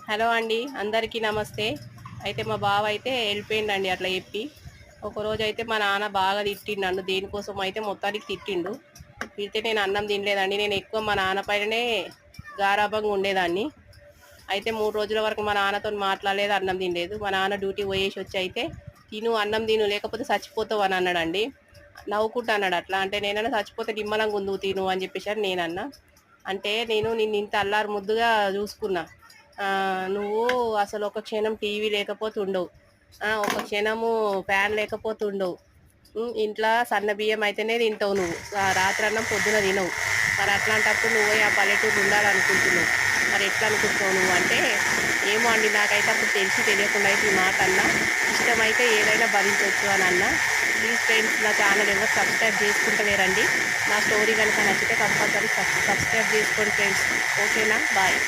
Hello అండి, అందరికీ నమస్తే. అయితే మా బావ అయితే వెళ్ళిపోయిండండి అట్లా చెప్పి. ఒకరోజు అయితే మా నాన్న బాగా తిట్టిండు నన్ను. దేనికోసం అయితే మొత్తానికి తిట్టిండు. తిడితే నేను అన్నం తినలేదండి. నేను ఎక్కువ మా నాన్న పైననే గారాబంగా ఉండేదాన్ని. అయితే 3 రోజుల వరకు మా నాన్నతో మాట్లాడలేదు, అన్నం తినలేదు. మా నాన్న డ్యూటీ పోయేసి వచ్చి అయితే తిను, అన్నం తిను, లేకపోతే చచ్చిపోతావు అని అన్నాడండి. నవ్వుకుంటా అన్నాడు. అట్లా అంటే నేనన్నా చచ్చిపోతే నిమ్మలంగా ఉందువు తిను అని చెప్పేసి అని నేనన్నా. అంటే నేను నిన్ను ఇంత అల్లారు ముద్దుగా చూసుకున్నా. నువ్వు అసలు ఒక క్షణం టీవీ లేకపోతే ఉండవు. ఒక క్షణము ఫ్యాన్ లేకపోతే ఉండవు. ఇంట్లో సన్న బియ్యం అయితేనే తింటావు నువ్వు. రాత్రన్నం పొద్దున తినవు. మరి అట్లాంటప్పుడు నువ్వు పోయి ఆ పల్లెటూరు ఉండాలనుకుంటున్నావు. మరి ఎట్లా అనుకుంటున్నావు నువ్వు అంటే, ఏమో అండి, నాకైతే అప్పుడు తెలిసి తెలియకుండా అయితే ఈ మాట అన్నా. ఇష్టమైతే ఏదైనా భరించవచ్చు అని అన్నా. ప్లీజ్ ఫ్రెండ్స్, నా ఛానల్ ఎవరు సబ్స్క్రైబ్ చేసుకుంటలేరండి. నా స్టోరీ కనుక నచ్చితే కంపల్సరీ సబ్స్క్రైబ్ చేసుకోండి ఫ్రెండ్స్. ఓకేనా? బాయ్.